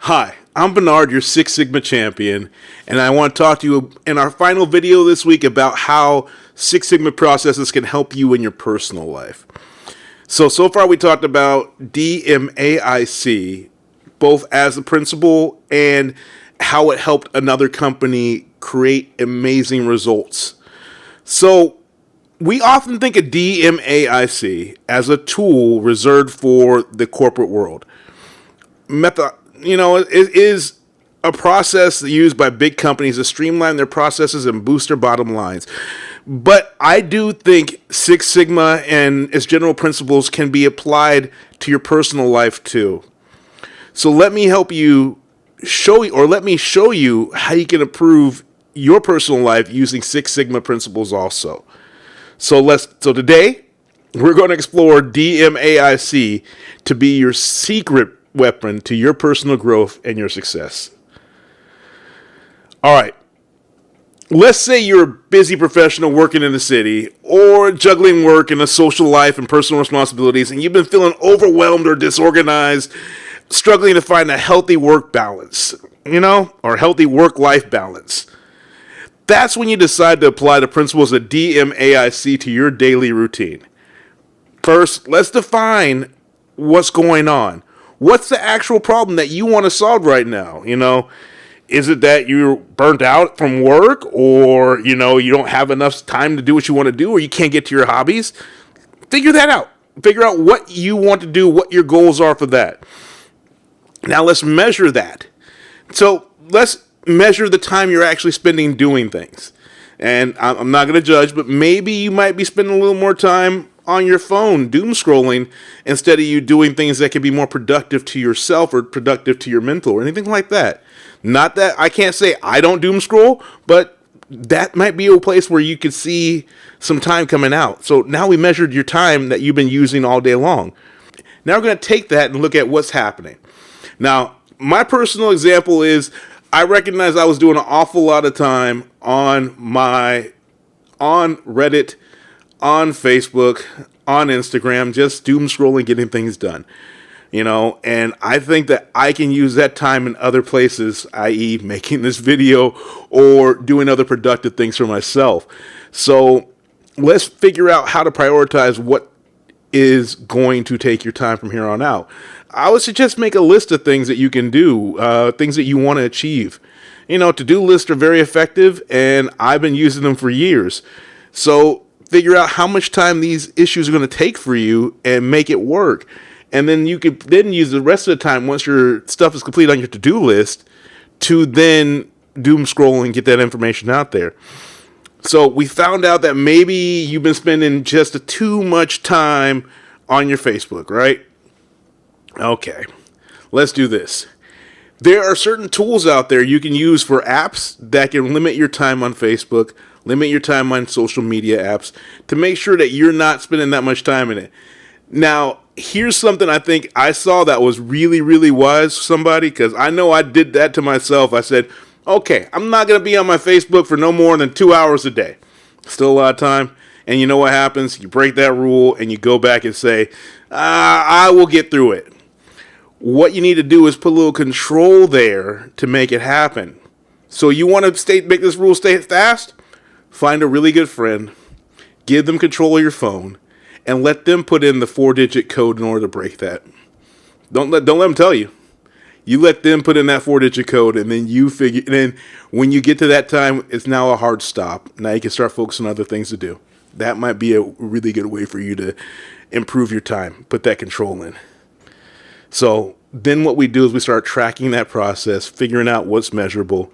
Hi, I'm Bernard, your Six Sigma champion, and I want to talk to you in our final video this week about how Six Sigma processes can help you in your personal life. So far we talked about DMAIC, both as a principle and how it helped another company create amazing results. So we often think of DMAIC as a tool reserved for the corporate world. It is a process used by big companies to streamline their processes and boost their bottom lines. But I do think Six Sigma and its general principles can be applied to your personal life too. So let me show you how you can improve your personal life using Six Sigma principles also. So today we're going to explore DMAIC to be your secret weapon to your personal growth and your success. All right. Let's say you're a busy professional working in the city or juggling work and a social life and personal responsibilities, and you've been feeling overwhelmed or disorganized, struggling to find a healthy work balance, or healthy work-life balance. That's when you decide to apply the principles of DMAIC to your daily routine. First, let's define what's going on. What's the actual problem that you want to solve right now? Is it that you're burnt out from work, or, you don't have enough time to do what you want to do, or you can't get to your hobbies? Figure that out. Figure out what you want to do, what your goals are for that. Now let's measure that. So let's measure the time you're actually spending doing things. And I'm not going to judge, but maybe you might be spending a little more time on your phone, doom scrolling, instead of you doing things that can be more productive to yourself or productive to your mental or anything like that. Not that I can't say I don't doom scroll, but that might be a place where you could see some time coming out. So now we measured your time that you've been using all day long. Now we're going to take that and look at what's happening. Now, my personal example is I recognize I was doing an awful lot of time on Reddit, on Facebook, on Instagram, just doom scrolling, getting things done. And I think that I can use that time in other places, i.e. making this video or doing other productive things for myself. So let's figure out how to prioritize what is going to take your time from here on out. I would suggest make a list of things that you can do, things that you want to achieve. To-do lists are very effective, and I've been using them for years. So figure out how much time these issues are going to take for you and make it work. And then you could then use the rest of the time, once your stuff is complete on your to-do list, to then doom scroll and get that information out there. So we found out that maybe you've been spending just too much time on your Facebook, right? Okay, let's do this. There are certain tools out there you can use for apps that can limit your time on Facebook, limit your time on social media apps, to make sure that you're not spending that much time in it. Now, here's something I think I saw that was really, really wise for somebody, because I know I did that to myself. I said, okay, I'm not going to be on my Facebook for no more than 2 hours a day. Still a lot of time. And you know what happens? You break that rule and you go back and say, I will get through it. What you need to do is put a little control there to make it happen. So you want to make this rule stay fast? Find a really good friend, give them control of your phone, and let them put in the 4-digit code in order to break that. Don't let them tell you. You let them put in that 4-digit code, and then and then when you get to that time, it's now a hard stop. Now you can start focusing on other things to do. That might be a really good way for you to improve your time. Put that control in. So then what we do is we start tracking that process, figuring out what's measurable,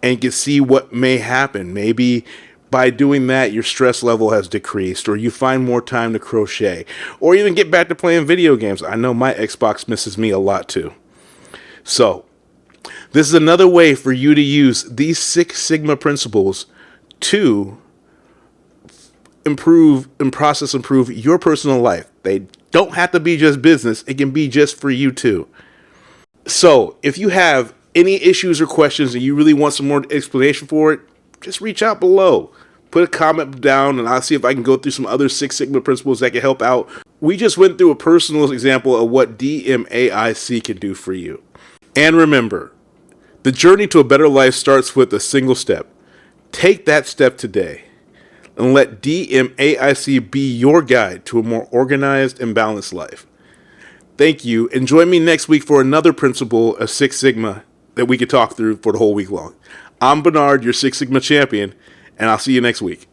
and you can see what may happen. Maybe by doing that, your stress level has decreased, or you find more time to crochet, or even get back to playing video games. I know my Xbox misses me a lot too. So this is another way for you to use these Six Sigma principles to improve your personal life. They don't have to be just business. It can be just for you too. So if you have any issues or questions and you really want some more explanation for it, just reach out below. Put a comment down and I'll see if I can go through some other Six Sigma principles that can help out. We just went through a personal example of what DMAIC can do for you. And remember, the journey to a better life starts with a single step. Take that step today and let DMAIC be your guide to a more organized and balanced life. Thank you, and join me next week for another principle of Six Sigma that we could talk through for the whole week long. I'm Bernard, your Six Sigma champion, and I'll see you next week.